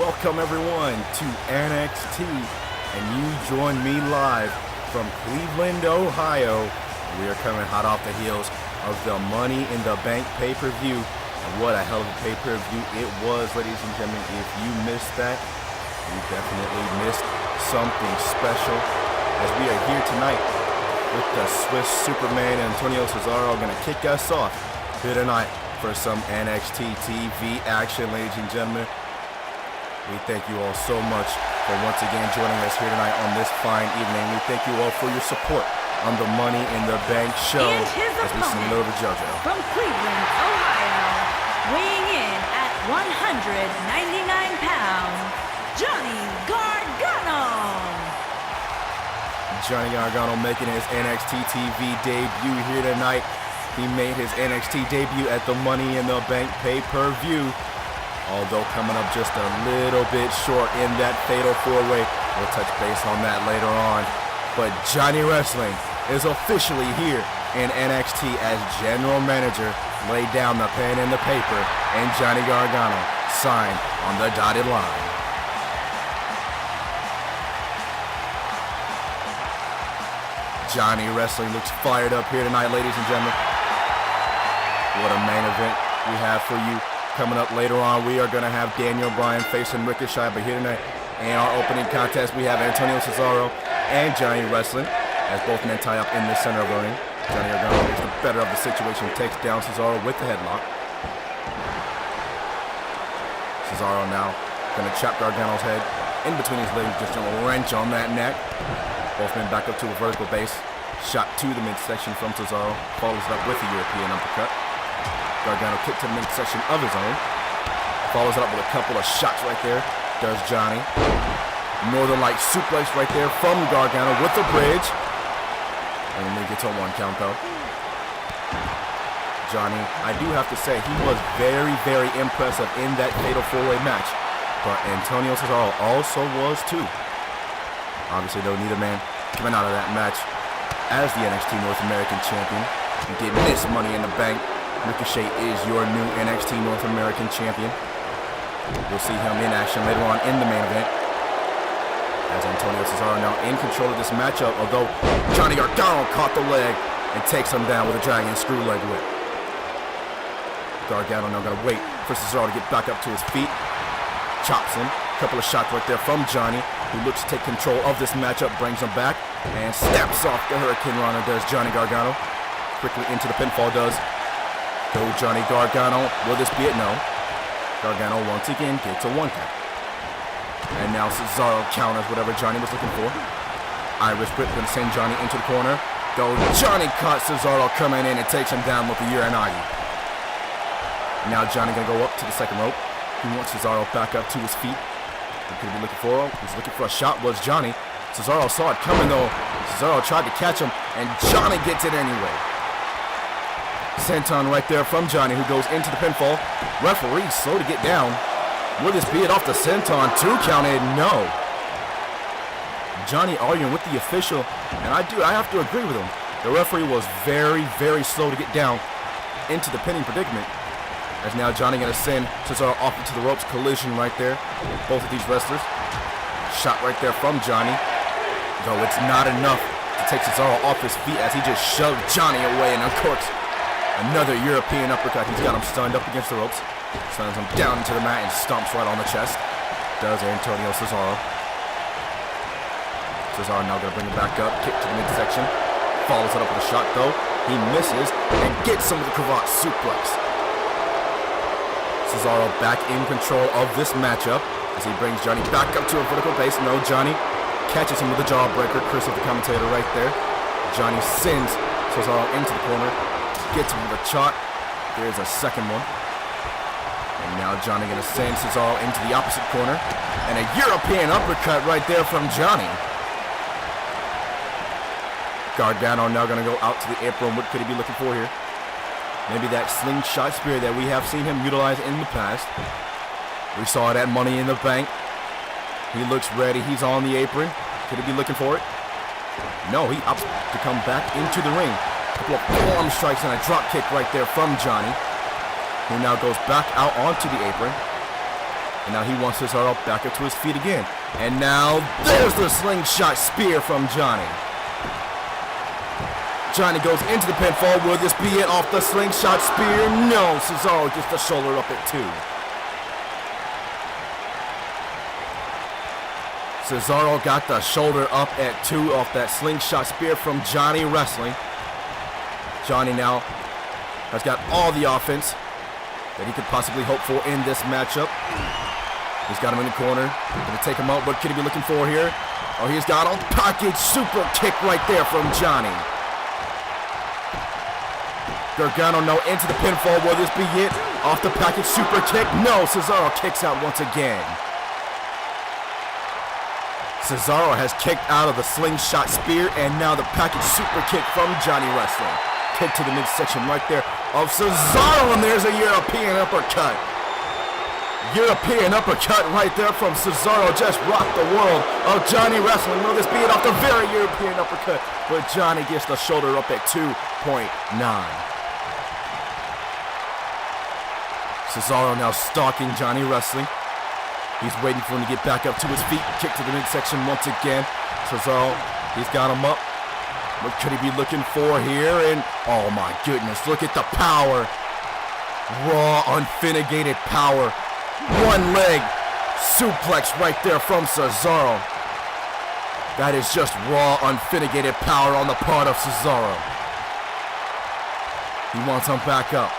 Welcome everyone to NXT, and you join me live from Cleveland, Ohio. We are coming hot off the heels of the Money in the Bank pay-per-view. And what a hell of a pay-per-view it was, ladies and gentlemen. If you missed that, you definitely missed something special, as we are here tonight with the Swiss Superman Antonio Cesaro going to kick us off here tonight for some NXT TV action, ladies and gentlemen. We thank you all so much for once again joining us here tonight on this fine evening. We thank you all for your support on the Money in the Bank show as we send it over to JoJo. From Cleveland, Ohio, weighing in at 199 pounds, Johnny Gargano. Johnny Gargano making his NXT TV debut here tonight. He made his NXT debut at the Money in the Bank pay-per-view, although coming up just a little bit short in that fatal four-way. We'll touch base on that later on. But Johnny Wrestling is officially here in NXT as general manager. Laid down the pen and the paper, and Johnny Gargano signed on the dotted line. Johnny Wrestling looks fired up here tonight, ladies and gentlemen. What a main event we have for you. Coming up later on, we are going to have Daniel Bryan facing Ricochet, but here tonight, in our opening contest, we have Antonio Cesaro and Johnny Wrestling, as both men tie up in the center of the ring. Johnny Gargano makes the better of the situation, takes down Cesaro with the headlock. Cesaro now going to chop Gargano's head in between his legs, just a wrench on that neck. Both men back up to a vertical base. Shot to the midsection from Cesaro, follows it up with a European uppercut. Gargano kick to the midsection of his own. Follows it up with a couple of shots right there. Does Johnny. Northern Light suplex right there from Gargano with the bridge. And then he gets a one count though. Johnny, I do have to say, he was very, very impressive in that fatal four-way match. But Antonio Cesaro also was too. Obviously though, neither man coming out of that match as the NXT North American champion. He did miss Money in the Bank. Ricochet is your new NXT North American champion. We'll see him in action later on in the main event, as Antonio Cesaro now in control of this matchup, although Johnny Gargano caught the leg and takes him down with a dragon screw leg whip. Gargano now gonna wait for Cesaro to get back up to his feet. Chops him. Couple of shots right there from Johnny, who looks to take control of this matchup, brings him back, and steps off the Hurricane Runner, does Johnny Gargano. Quickly into the pinfall does. Go Johnny Gargano. Will this be it? No. Gargano once again gets a one count. And now Cesaro counters whatever Johnny was looking for. Irish whip gonna send Johnny into the corner. Go Johnny caught Cesaro coming in and takes him down with the Uranagi. Now Johnny gonna go up to the second rope. He wants Cesaro back up to his feet. What could he be looking for? He's looking for a shot, was Johnny. Cesaro saw it coming though. Cesaro tried to catch him, and Johnny gets it anyway. Senton right there from Johnny, who goes into the pinfall. Referee slow to get down. Will this be it off the Senton? 2 counted, no. Johnny arguing with the official, and I have to agree with him. The referee was very, very slow to get down into the pinning predicament. As now Johnny gonna send Cesaro off into the ropes. Collision right there. Both of these wrestlers. Shot right there from Johnny. Though it's not enough to take Cesaro off his feet as he just shoved Johnny away and uncorks another European uppercut. He's got him stunned up against the ropes. Stuns him down into the mat and stomps right on the chest. Does Antonio Cesaro. Cesaro now gonna bring it back up. Kick to the midsection. Follows it up with a shot though. He misses and gets some of the cravat suplex. Cesaro back in control of this matchup as he brings Johnny back up to a vertical base. No, Johnny catches him with a jawbreaker. Chris is the commentator right there. Johnny sends Cesaro into the corner, gets him with a chop. There's a second one. And now Johnny gonna send Cesaro into the opposite corner. And a European uppercut right there from Johnny. Gargano now gonna go out to the apron. What could he be looking for here? Maybe that slingshot spear that we have seen him utilize in the past. We saw it at Money in the Bank. He looks ready. He's on the apron. Could he be looking for it? No, he opts to come back into the ring. A couple of forearm strikes and a drop kick right there from Johnny, who now goes back out onto the apron. And now he wants Cesaro back up to his feet again. And now there's the slingshot spear from Johnny. Johnny goes into the pinfall. Will this be it off the slingshot spear? No, Cesaro gets the shoulder up at 2. Cesaro got the shoulder up at 2 off that slingshot spear from Johnny Wrestling. Johnny now has got all the offense that he could possibly hope for in this matchup. He's got him in the corner. Gonna take him out. What could he be looking for here? Oh, he's got him. Package super kick right there from Johnny. Gargano now into the pinfall. Will this be it? Off the package super kick? No, Cesaro kicks out once again. Cesaro has kicked out of the slingshot spear, and now the package super kick from Johnny Wrestling. Kick to the midsection right there of Cesaro, and there's a European uppercut. European uppercut right there from Cesaro just rocked the world of Johnny Wrestling. Will this be it off the very European uppercut? But Johnny gets the shoulder up at 2.9. Cesaro now stalking Johnny Wrestling. He's waiting for him to get back up to his feet. Kick to the midsection once again. Cesaro, he's got him up. What could he be looking for here? And oh my goodness, look at the power. Raw, unfinigated power. One leg suplex right there from Cesaro. That is just raw, unfinigated power on the part of Cesaro. He wants him back up.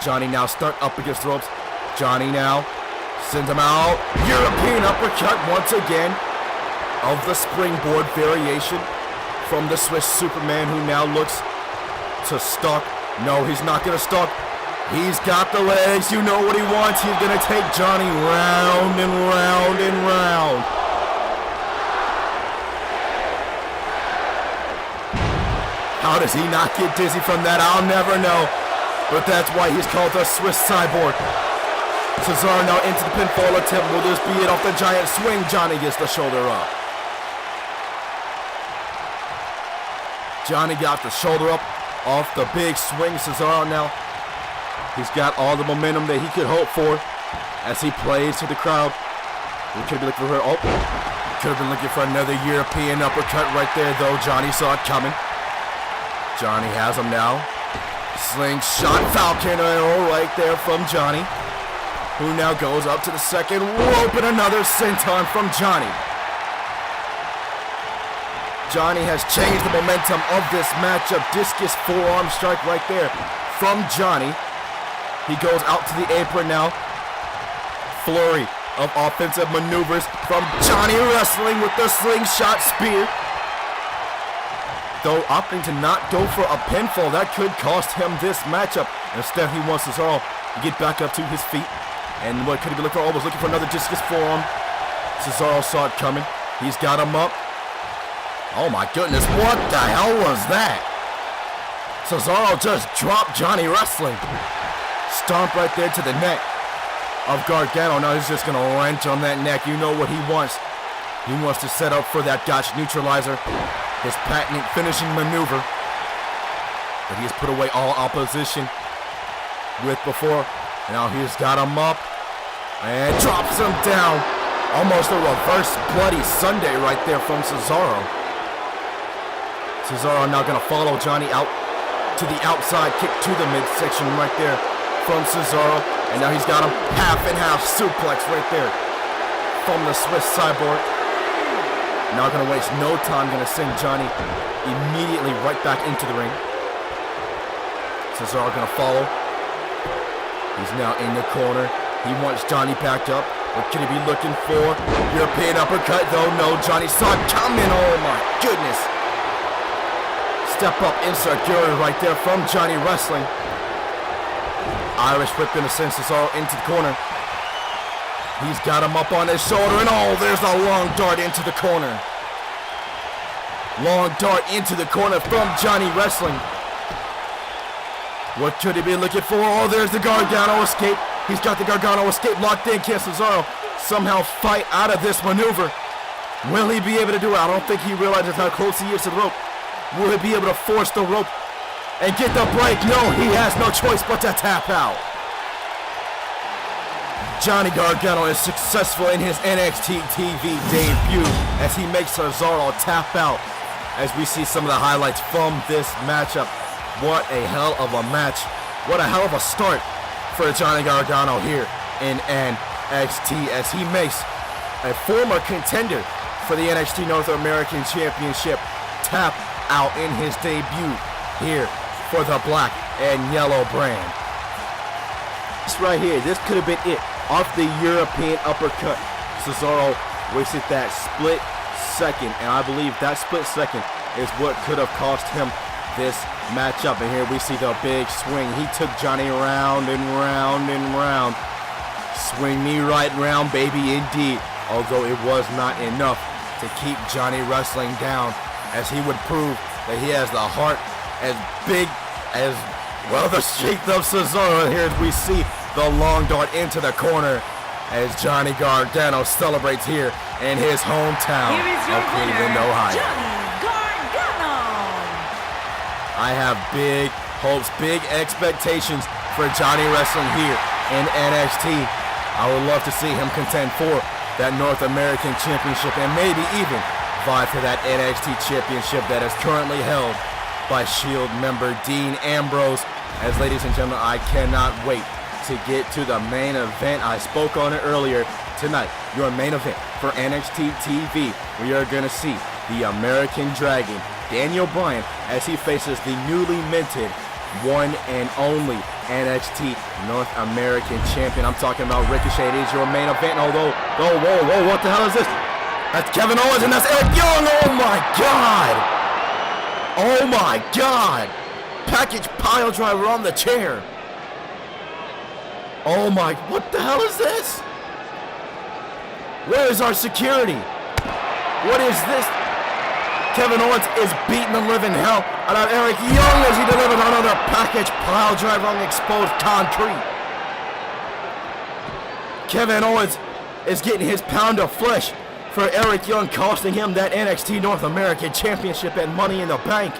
Johnny now stuck up against the ropes. Johnny now sends him out. European uppercut once again of the springboard variation from the Swiss Superman, who now looks to stalk. No, he's not going to stalk. He's got the legs. You know what he wants. He's going to take Johnny round and round and round. How does he not get dizzy from that? I'll never know. But that's why he's called the Swiss Cyborg. Cesaro now into the pinfall attempt. Will this be it off the giant swing? Johnny gets the shoulder up. Johnny got the shoulder up off the big swing. Cesaro now, he's got all the momentum that he could hope for as he plays to the crowd. We could be looking for her. Oh, could have been looking for another European uppercut right there, though. Johnny saw it coming. Johnny has him now. Slingshot Falcon arrow right there from Johnny, who now goes up to the second rope, and another senton from Johnny. Johnny has changed the momentum of this matchup. Discus forearm strike right there from Johnny. He goes out to the apron now. Flurry of offensive maneuvers from Johnny Wrestling with the slingshot spear. Though opting to not go for a pinfall, that could cost him this matchup. Instead, he wants Cesaro to get back up to his feet. And what could he be looking for? Oh, was looking for another discus forearm. Cesaro saw it coming. He's got him up. Oh my goodness, what the hell was that? Cesaro just dropped Johnny Wrestling. Stomp right there to the neck of Gargano. Now he's just going to wrench on that neck. You know what he wants. He wants to set up for that Gotch neutralizer, his patented finishing maneuver that he has put away all opposition with before. Now he's got him up and drops him down. Almost a reverse Bloody Sunday right there from Cesaro. Cesaro now going to follow Johnny out to the outside, kick to the midsection right there from Cesaro. And now he's got him half and half suplex right there from the Swiss Cyborg. Not going to waste no time, going to send Johnny immediately right back into the ring. Cesaro going to follow. He's now in the corner. He wants Johnny backed up. What could he be looking for? European uppercut, though. No, Johnny saw it coming. Oh my goodness. Step up insert Gary right there from Johnny Wrestling. Irish whip going to send Cesaro into the corner. He's got him up on his shoulder, and oh, there's a long dart into the corner. Long dart into the corner from Johnny Wrestling. What could he be looking for? Oh, there's the Gargano escape. He's got the Gargano escape locked in. Can Cesaro somehow fight out of this maneuver? Will he be able to do it? I don't think he realizes how close he is to the rope. Will he be able to force the rope and get the break? No, he has no choice but to tap out. Johnny Gargano is successful in his NXT TV debut as he makes Cesaro tap out. As we see some of the highlights from this matchup. What a hell of a match. What a hell of a start for Johnny Gargano here in NXT as he makes a former contender for the NXT North American Championship tap out in his debut here for the black and yellow brand. This right here, this could have been it. Off the European uppercut, Cesaro wasted that split second, and I believe that split second is what could have cost him this matchup. And here we see the big swing. He took Johnny round and round and round. Swing me right round, baby, indeed. Although it was not enough to keep Johnny wrestling down, as he would prove that he has the heart as big as, well, the strength of Cesaro. Here we see the long dart into the corner as Johnny Gargano celebrates here in his hometown of Cleveland, Ohio. Johnny Gargano. I have big hopes, big expectations for Johnny wrestling here in NXT. I would love to see him contend for that North American Championship and maybe even vie for that NXT Championship that is currently held by Shield member Dean Ambrose. As ladies and gentlemen, I cannot wait to get to the main event. I spoke on it earlier tonight. Your main event for NXT TV. We are going to see the American Dragon, Daniel Bryan, as he faces the newly minted one and only NXT North American Champion. I'm talking about Ricochet. It is your main event. Although, whoa, what the hell is this? That's Kevin Owens and that's Eric Young. Oh my God. Oh my God. Package pile driver on the chair. Oh my, what the hell is this? Where is our security? What is this? Kevin Owens is beating the living hell out of Eric Young as he delivered another package pile driver on exposed concrete. Kevin Owens is getting his pound of flesh for Eric Young, costing him that NXT North American Championship and Money in the Bank.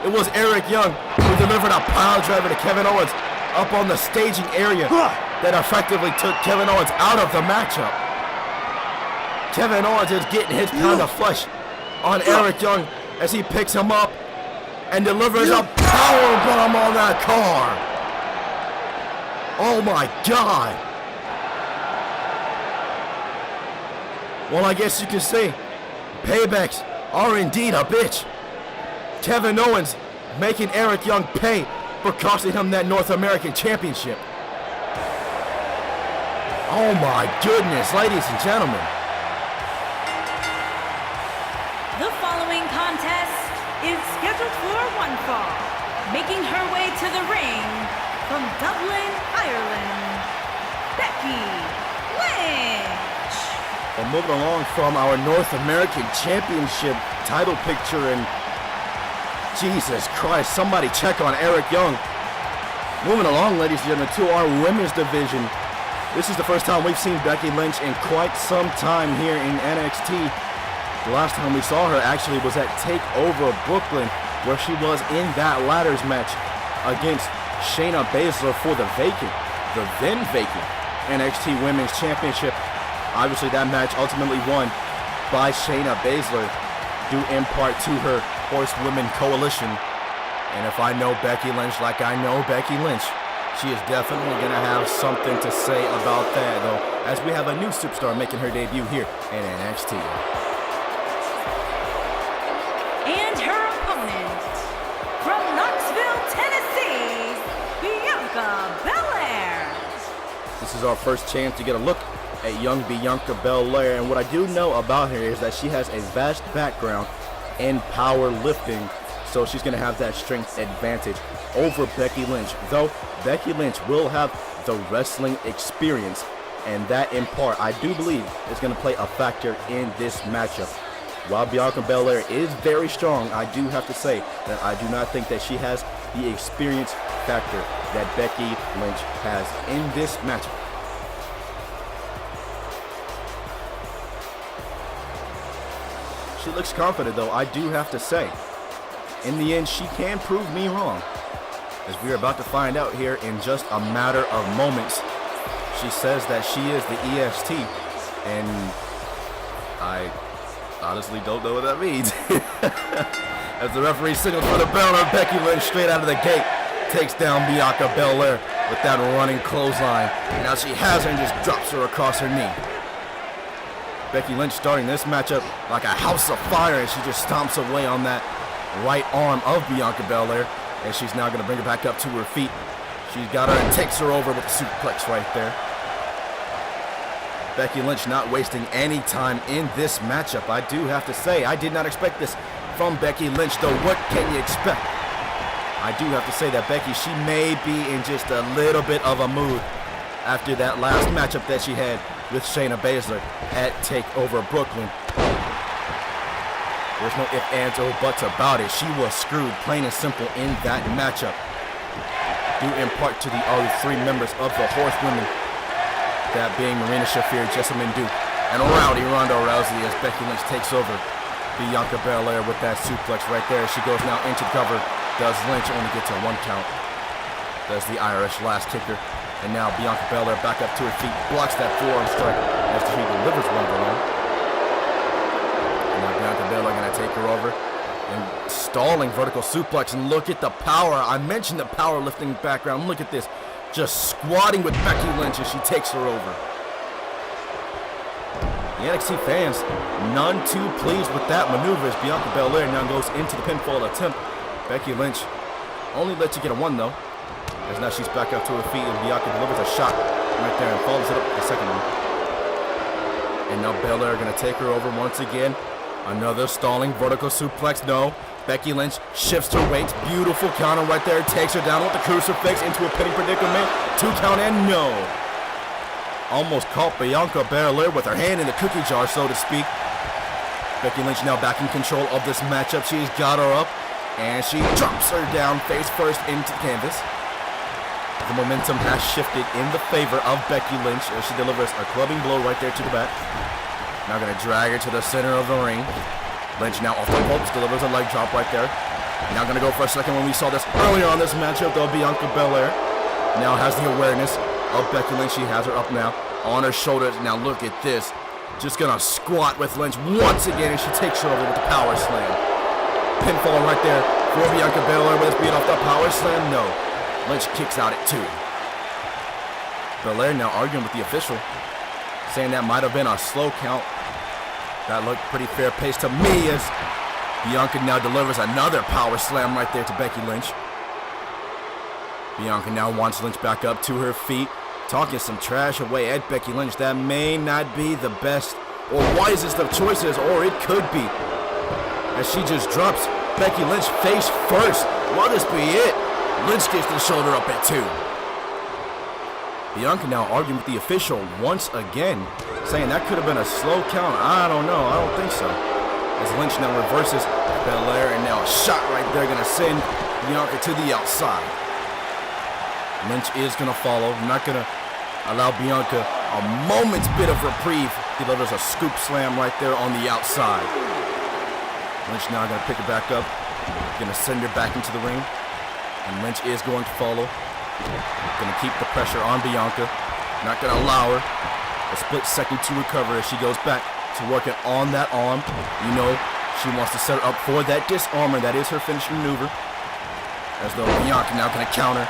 It was Eric Young who delivered a pile driver to Kevin Owens up on the staging area that effectively took Kevin Owens out of the matchup. Kevin Owens is getting his pound of flesh on Eric Young as he picks him up and delivers a power bomb on that car. Oh my God. Well, I guess you can say paybacks are indeed a bitch. Kevin Owens making Eric Young pay for costing him that North American Championship. Oh my goodness, ladies and gentlemen. The following contest is scheduled for one fall. Making her way to the ring from Dublin, Ireland, Becky Lynch. Well, moving along from our North American Championship title picture, and Jesus Christ, somebody check on Eric Young. Moving along, ladies and gentlemen, to our women's division. This is the first time we've seen Becky Lynch in quite some time here in NXT. The last time we saw her actually was at TakeOver Brooklyn, where she was in that ladders match against Shayna Baszler for the then vacant NXT Women's Championship. Obviously, that match ultimately won by Shayna Baszler, due in part to her Horsewomen Coalition. And if I know Becky Lynch like I know Becky Lynch, she is definitely going to have something to say about that, though, as we have a new superstar making her debut here in NXT. And her opponent, from Knoxville, Tennessee, Bianca Belair. This is our first chance to get a look at young Bianca Belair, and what I do know about her is that she has a vast background in powerlifting, so she's going to have that strength advantage over Becky Lynch, though Becky Lynch will have the wrestling experience, and that in part I do believe is going to play a factor in this matchup. While Bianca Belair is very strong, I do have to say that I do not think that she has the experience factor that Becky Lynch has in this matchup. She looks confident, though, I do have to say. In the end, she can prove me wrong, as we are about to find out here in just a matter of moments. She says that she is the EST, and I honestly don't know what that means. As the referee signals for the bell, and Becky Lynch straight out of the gate takes down Bianca Belair with that running clothesline. Now she has her and just drops her across her knee. Becky Lynch starting this matchup like a house of fire, and she just stomps away on that right arm of Bianca Belair, and she's now going to bring her back up to her feet. She's got her and takes her over with a suplex right there. Becky Lynch not wasting any time in this matchup. I do have to say, I did not expect this from Becky Lynch, though. What can you expect? I do have to say that Becky, she may be in just a little bit of a mood after that last matchup that she had with Shayna Baszler at TakeOver Brooklyn. There's no ifs, ands, or buts about it. She was screwed, plain and simple, in that matchup. Due in part to the other three members of the Horsewomen, that being Marina Shafir, Jessamine Duke, and Rowdy Ronda Rousey, as Becky Lynch takes over Bianca Belair with that suplex right there. She goes now into cover. Does Lynch only get to 1 count? Does the Irish last kicker. And now Bianca Belair back up to her feet, blocks that forearm strike as she delivers one of them. And now Bianca Belair going to take her over. And stalling vertical suplex, and look at the power. I mentioned the powerlifting background. Look at this. Just squatting with Becky Lynch as she takes her over. The NXT fans, none too pleased with that maneuver as Bianca Belair now goes into the pinfall attempt. Becky Lynch only lets you get a 1 though, as now she's back up to her feet and Bianca delivers a shot right there and follows it up with the second one. And now Belair going to take her over once again. Another stalling vertical suplex. No. Becky Lynch shifts her weight. Beautiful counter right there. Takes her down with the crucifix into a pinning predicament. 2 count and no. Almost caught Bianca Belair with her hand in the cookie jar, so to speak. Becky Lynch now back in control of this matchup. She's got her up, and she drops her down face first into the canvas. The momentum has shifted in the favor of Becky Lynch as she delivers a clubbing blow right there to the back. Now going to drag her to the center of the ring. Lynch now off the ropes, delivers a leg drop right there. Now going to go for a second when we saw this earlier on this matchup, though. Bianca Belair now has the awareness of Becky Lynch. She has her up now on her shoulders. Now look at this. Just going to squat with Lynch once again, and she takes her over with the power slam. Pinfall right there for Bianca Belair. Will this beat off the power slam? No. Lynch kicks out at 2. Belair now arguing with the official, saying that might have been a slow count. That looked pretty fair paced to me as Bianca now delivers another power slam right there to Becky Lynch. Bianca now wants Lynch back up to her feet, talking some trash away at Becky Lynch. That may not be the best or wisest of choices, or it could be, as she just drops Becky Lynch face first. Will this be it? Lynch gets the shoulder up at 2. Bianca now arguing with the official once again, saying that could have been a slow count. I don't know. I don't think so. As Lynch now reverses Belair, and now a shot right there going to send Bianca to the outside. Lynch is going to follow. Not going to allow Bianca a moment's bit of reprieve. Delivers a scoop slam right there on the outside. Lynch now going to pick her back up. Going to send her back into the ring. And Lynch is going to follow. Going to keep the pressure on Bianca. Not going to allow her a split second to recover as she goes back to working on that arm. You know, she wants to set her up for that disarmer. That is her finishing maneuver. As though Bianca now going to counter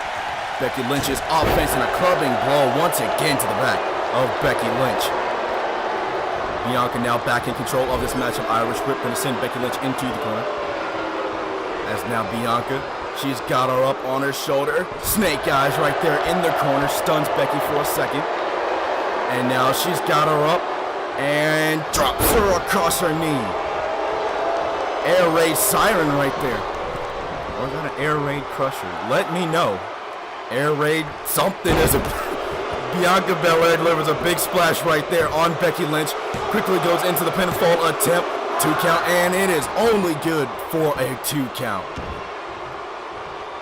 Becky Lynch's offense, and a clubbing blow once again to the back of Becky Lynch. Bianca now back in control of this matchup. Irish whip going to send Becky Lynch into the corner. As now Bianca, she's got her up on her shoulder. Snake eyes right there in the corner. Stuns Becky for a second. And now she's got her up and drops her across her knee. Air raid siren right there. Or is that an air raid crusher? Let me know. Air raid something is a... Bianca Belair delivers a big splash right there on Becky Lynch. Quickly goes into the pinfall attempt. 2 count, and it is only good for a 2 count.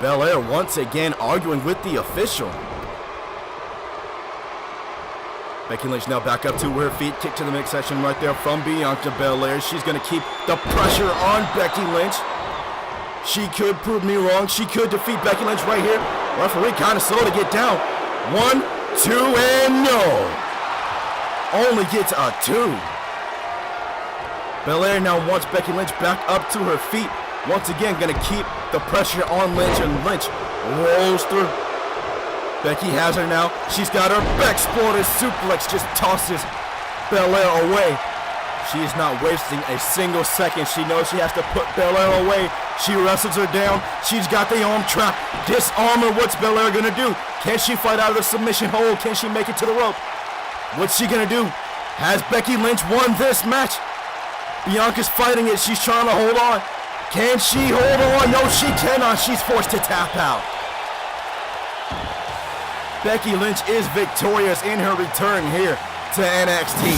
Belair once again arguing with the official. Becky Lynch now back up to her feet. Kick to the midsection right there from Bianca Belair. She's going to keep the pressure on Becky Lynch. She could prove me wrong. She could defeat Becky Lynch right here. Referee kind of slow to get down. 1, 2 and no. Only gets a 2. Belair now wants Becky Lynch back up to her feet. Once again, gonna keep the pressure on Lynch, and Lynch rolls through. Becky has her now. She's got her back exploder suplex, just tosses Belair away. She is not wasting a single second. She knows she has to put Belair away. She wrestles her down. She's got the arm trap. Disarm her. What's Belair gonna do? Can she fight out of the submission hold? Can she make it to the rope? What's she gonna do? Has Becky Lynch won this match? Bianca's fighting it. She's trying to hold on. Can she hold on? No, she cannot. She's forced to tap out. Becky Lynch is victorious in her return here to NXT.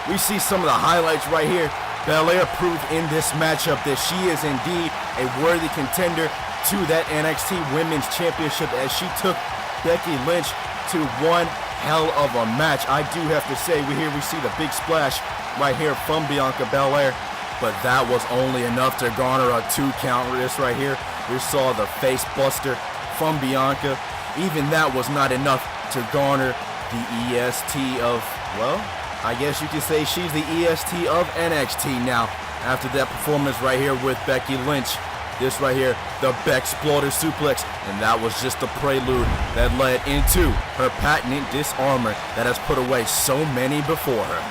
We see some of the highlights right here. Belair proved in this matchup that she is indeed a worthy contender to that NXT Women's Championship, as she took Becky Lynch to one hell of a match. I do have to say, we see the big splash right here from Bianca Belair, but that was only enough to garner a 2 count. This right here, we saw the face buster from Bianca. Even that was not enough to garner the EST of, well, I guess you could say she's the EST of NXT now after that performance right here with Becky Lynch. This right here, the Beck-Sploiter suplex, and that was just the prelude that led into her patented disarmor that has put away so many before her.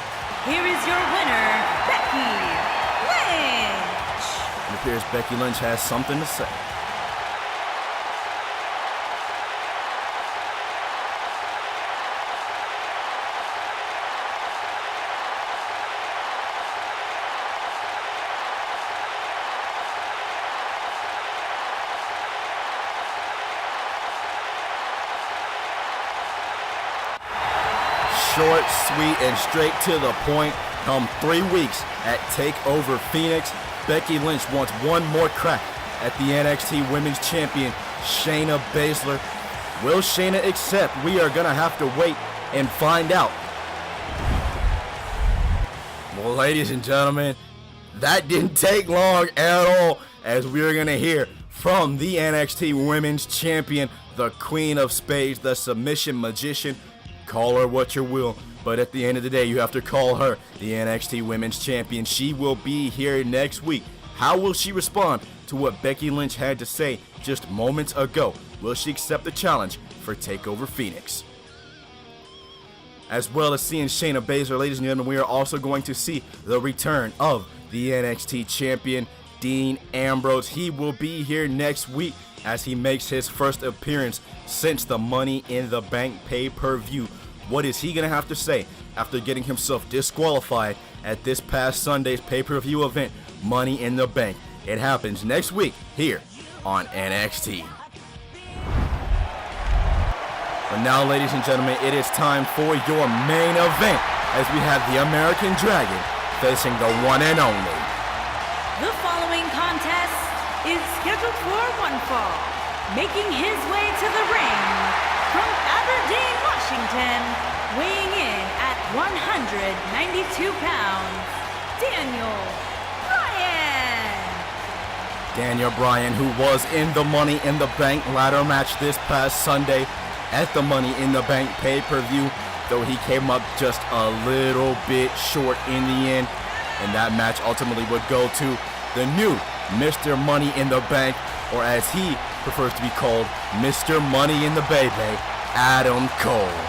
Here is your winner, Becky Lynch. It appears Becky Lynch has something to say. Short, sweet, and straight to the point. Come 3 weeks at TakeOver Phoenix, Becky Lynch wants one more crack at the NXT Women's Champion, Shayna Baszler. Will Shayna accept? We are going to have to wait and find out. Well, ladies and gentlemen, that didn't take long at all, as we are going to hear from the NXT Women's Champion, the Queen of Spades, the Submission Magician. Call her what you will, but at the end of the day, you have to call her the NXT Women's Champion. She will be here next week. How will she respond to what Becky Lynch had to say just moments ago? Will she accept the challenge for TakeOver Phoenix? As well as seeing Shayna Baszler, ladies and gentlemen, we are also going to see the return of the NXT Champion, Dean Ambrose. He will be here next week as he makes his first appearance since the Money in the Bank pay-per-view. What is he going to have to say after getting himself disqualified at this past Sunday's pay-per-view event, Money in the Bank? It happens next week here on NXT. But now, ladies and gentlemen, it is time for your main event as we have the American Dragon facing the one and only. The following contest is scheduled for one fall. Making his way to the ring from Aberdeen, Washington, weighing in at 192 pounds, Daniel Bryan. Daniel Bryan, who was in the Money in the Bank ladder match this past Sunday at the Money in the Bank pay-per-view, though he came up just a little bit short in the end, and that match ultimately would go to the new Mr. Money in the Bank, or as he prefers to be called, Mr. Money in the Baby, Adam Cole.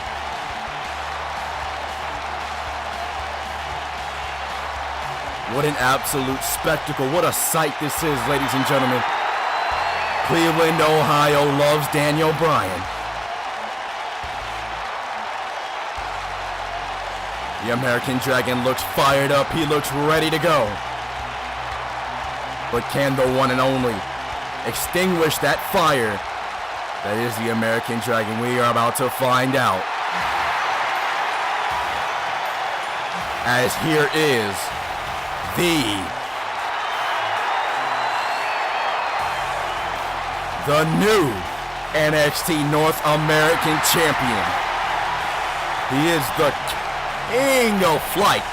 What an absolute spectacle. What a sight this is, ladies and gentlemen. Cleveland, Ohio loves Daniel Bryan. The American Dragon looks fired up. He looks ready to go. But can the one and only extinguish that fire that is the American Dragon? We are about to find out. As here is the new NXT North American Champion. He is the King of Flight,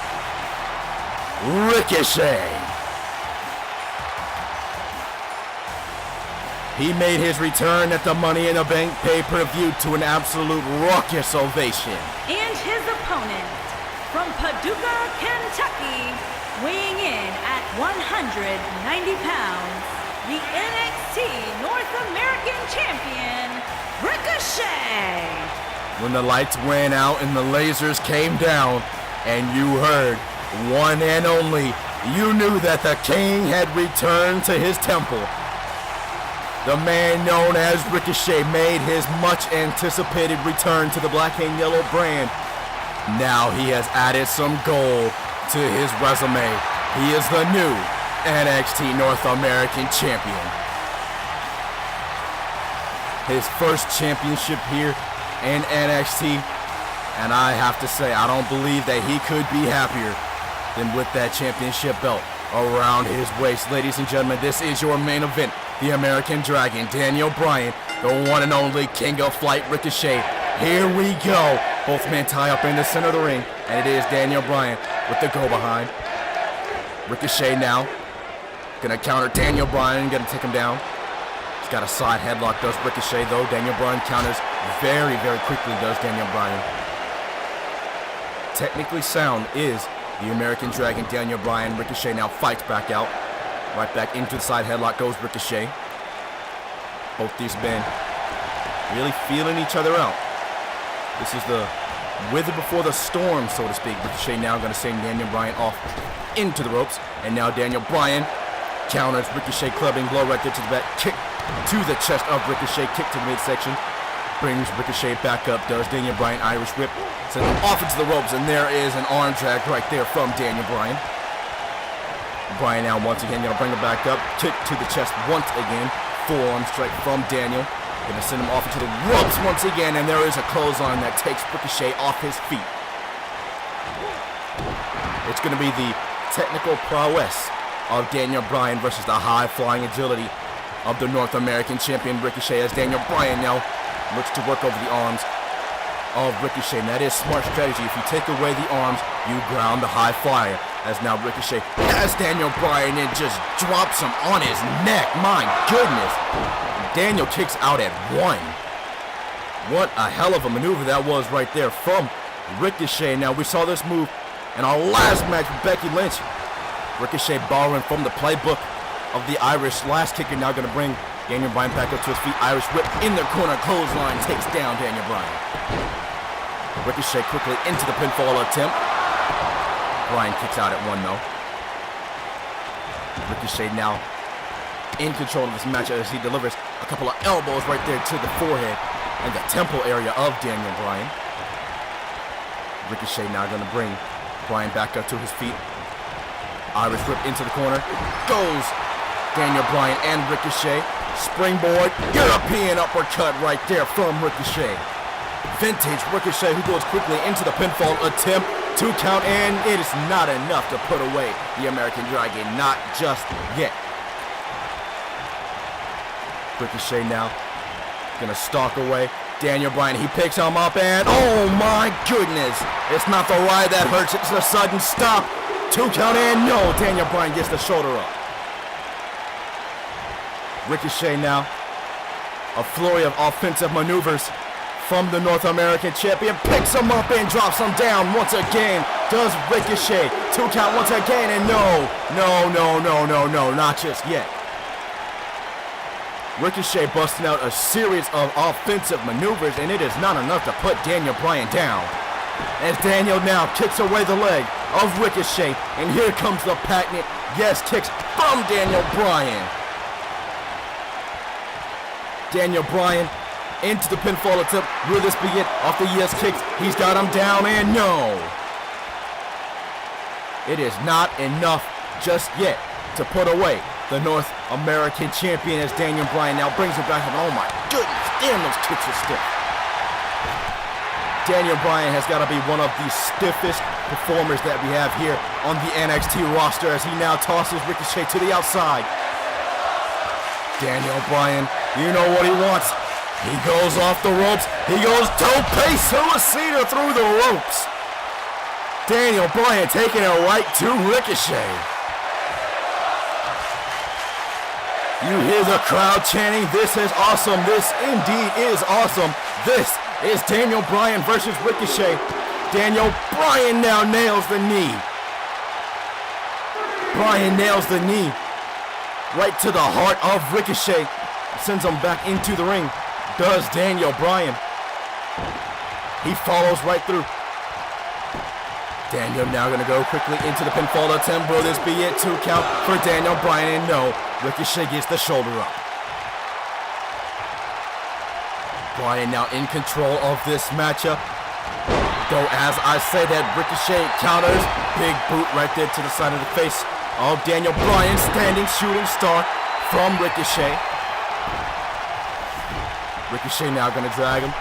Ricochet. He made his return at the Money in the Bank pay-per-view to an absolute raucous ovation. And his opponent, from Paducah, Kentucky, weighing in at 190 pounds, the NXT North American Champion, Ricochet. When the lights went out and the lasers came down, and you heard one and only, you knew that the king had returned to his temple. The man known as Ricochet made his much anticipated return to the black and yellow brand. Now he has added some gold to his resume. He is the new NXT North American Champion. His first championship here in NXT, and I have to say, I don't believe that he could be happier than with that championship belt around his waist. Ladies and gentlemen, this is your main event. The American Dragon, Daniel Bryan, the one and only King of Flight, Ricochet. Here we go. Both men tie up in the center of the ring, and it is Daniel Bryan with the go behind. Ricochet now gonna counter Daniel Bryan, gonna take him down. He's got a side headlock, does Ricochet though. Daniel Bryan counters very, very quickly, does Daniel Bryan. Technically sound is the American Dragon, Daniel Bryan. Ricochet now fights back out. Right back into the side headlock goes Ricochet. Both these men really feeling each other out. This is the weather before the storm, so to speak. Ricochet now going to send Daniel Bryan off into the ropes. And now Daniel Bryan counters Ricochet, clubbing blow right there to the back. Kick to the chest of Ricochet. Kick to the midsection. Brings Ricochet back up. Does Daniel Bryan Irish whip. Sends him off into the ropes. And there is an arm drag right there from Daniel Bryan. Bryan now once again going to bring him back up. Kick to the chest once again. Forearm strike from Daniel. Going to send him off into the ropes once again. And there is a clothesline that takes Ricochet off his feet. It's going to be the technical prowess of Daniel Bryan versus the high-flying agility of the North American Champion Ricochet, as Daniel Bryan now looks to work over the arms of Ricochet. And that is smart strategy. If you take away the arms, you ground the high flyer. As now Ricochet has Daniel Bryan and just drops him on his neck. My goodness. Daniel kicks out at one. What a hell of a maneuver that was right there from Ricochet. Now we saw this move in our last match with Becky Lynch. Ricochet borrowing from the playbook of the Irish last kicker. Now going to bring Daniel Bryan back up to his feet. Irish whip in the corner. Clothesline takes down Daniel Bryan. Ricochet quickly into the pinfall attempt. Bryan kicks out at one though. Ricochet now in control of this match as he delivers a couple of elbows right there to the forehead and the temple area of Daniel Bryan. Ricochet now going to bring Bryan back up to his feet. Irish whip into the corner. Goes Daniel Bryan and Ricochet. Springboard European uppercut right there from Ricochet. Vintage Ricochet, who goes quickly into the pinfall attempt. 2 count, and it is not enough to put away the American Dragon. Not just yet. Ricochet now gonna stalk away Daniel Bryan. He picks him up, and oh my goodness, it's not the ride that hurts, it's the sudden stop. 2 count, and no, Daniel Bryan gets the shoulder up. Ricochet now, a flurry of offensive maneuvers from the North American Champion. Picks him up and drops him down once again. Does Ricochet. 2 count once again, and no, not just yet. Ricochet busting out a series of offensive maneuvers, and it is not enough to put Daniel Bryan down. As Daniel now kicks away the leg of Ricochet, and here comes the patented yes kicks from Daniel Bryan. Daniel Bryan into the pinfall attempt. Will this be it? Off the yes kicks. He's got him down, and no. It is not enough just yet to put away the North American Champion, as Daniel Bryan now brings him back. Oh my goodness, damn, those kicks are stiff. Daniel Bryan has got to be one of the stiffest performers that we have here on the NXT roster, as he now tosses Ricochet to the outside. Daniel Bryan, you know what he wants. He goes off the ropes. He goes tope suicida through the ropes. Daniel Bryan taking it right to Ricochet. You hear the crowd chanting, "This is awesome. This indeed is awesome." This is Daniel Bryan versus Ricochet. Daniel Bryan now nails the knee. Bryan nails the knee right to the heart of Ricochet. Sends him back into the ring. Does Daniel Bryan. He follows right through. Daniel now going to go quickly into the pinfall attempt. Will this be it? 2 count for Daniel Bryan, and no. Ricochet gets the shoulder up. Bryan now in control of this matchup. Though as I say that, Ricochet counters. Big boot right there to the side of the face of Daniel Bryan. Standing shooting star from Ricochet. Ricochet now going to drag him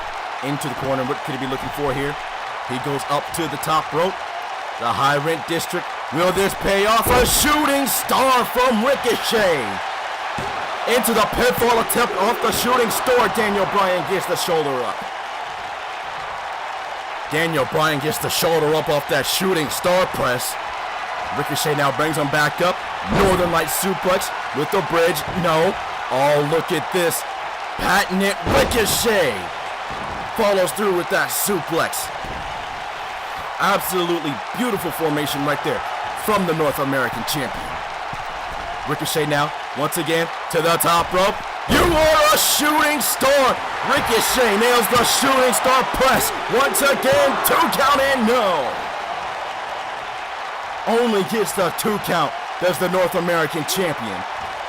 into the corner. What could he be looking for here? He goes up to the top rope. The high rent district. Will this pay off? A shooting star from Ricochet. Into the pinfall attempt off the shooting star. Daniel Bryan gets the shoulder up. Daniel Bryan gets the shoulder up off that shooting star press. Ricochet now brings him back up. Northern Light suplex with the bridge. No. Oh, look at this. Patented Ricochet. Follows through with that suplex. Absolutely beautiful formation right there from the North American champion. Ricochet now, once again, to the top rope. You are a shooting star. Ricochet nails the shooting star press. Once again, 2 count and no. Only gets the 2 count, does the North American champion.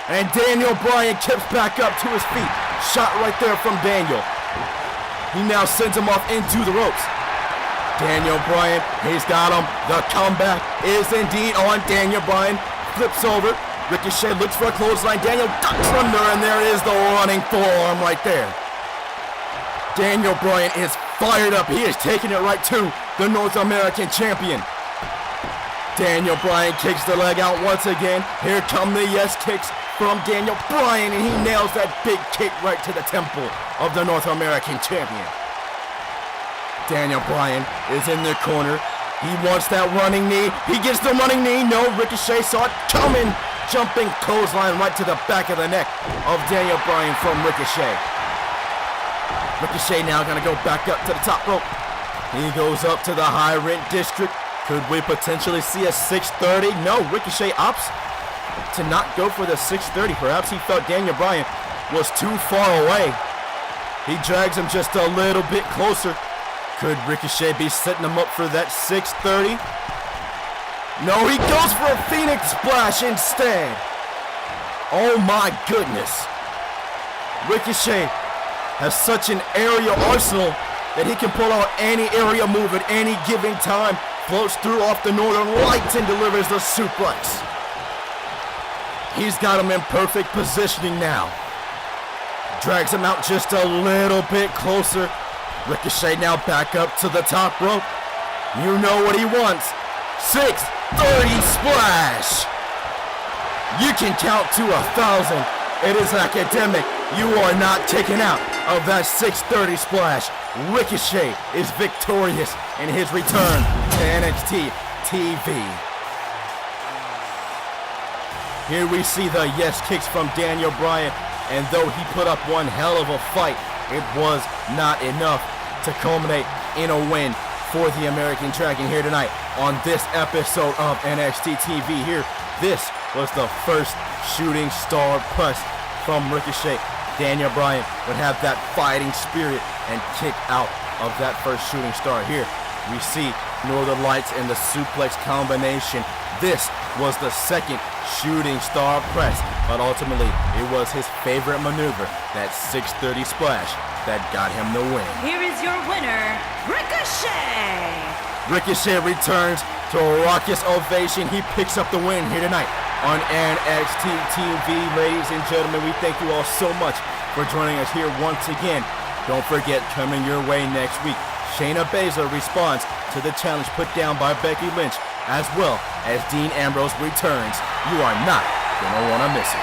And Daniel Bryan kips back up to his feet. Shot right there from Daniel. He now sends him off into the ropes. Daniel Bryan, he's got him. The comeback is indeed on. Daniel Bryan flips over. Ricochet looks for a clothesline. Daniel ducks under, and there is the running forearm right there. Daniel Bryan is fired up. He is taking it right to the North American champion. Daniel Bryan kicks the leg out once again. Here come the yes kicks from Daniel Bryan, and he nails that big kick right to the temple of the North American champion. Daniel Bryan is in the corner. He wants that running knee. He gets the running knee. No, Ricochet saw it coming. Jumping clothesline right to the back of the neck of Daniel Bryan from Ricochet. Ricochet now going to go back up to the top rope. He goes up to the high rent district. Could we potentially see a 630? No, Ricochet opts to not go for the 630. Perhaps he felt Daniel Bryan was too far away. He drags him just a little bit closer. Could Ricochet be setting him up for that 630? No, he goes for a Phoenix Splash instead. Oh my goodness. Ricochet has such an aerial arsenal that he can pull out any area move at any given time. Floats through off the Northern Lights and delivers the suplex. He's got him in perfect positioning now. Drags him out just a little bit closer. Ricochet now back up to the top rope. You know what he wants. 630 splash. You can count to 1,000. It is academic. You are not taken out of that 630 splash. Ricochet is victorious in his return to NXT TV. Here we see the yes kicks from Daniel Bryan, and though he put up one hell of a fight, it was not enough to culminate in a win for the American Dragon here tonight on this episode of NXT TV. Here, this was the first shooting star press from Ricochet. Daniel Bryan would have that fighting spirit and kick out of that first shooting star. Here, we see Northern Lights and the suplex combination. This was the second shooting star press, but ultimately it was his favorite maneuver, that 630 splash, that got him the win. Here is your winner, Ricochet. Ricochet returns to a raucous ovation. He picks up the win here tonight on NXT TV. Ladies and gentlemen, we thank you all so much for joining us here once again. Don't forget, coming your way next week, Shayna Baszler responds to the challenge put down by Becky Lynch, as well as Dean Ambrose returns. You are not going to want to miss it.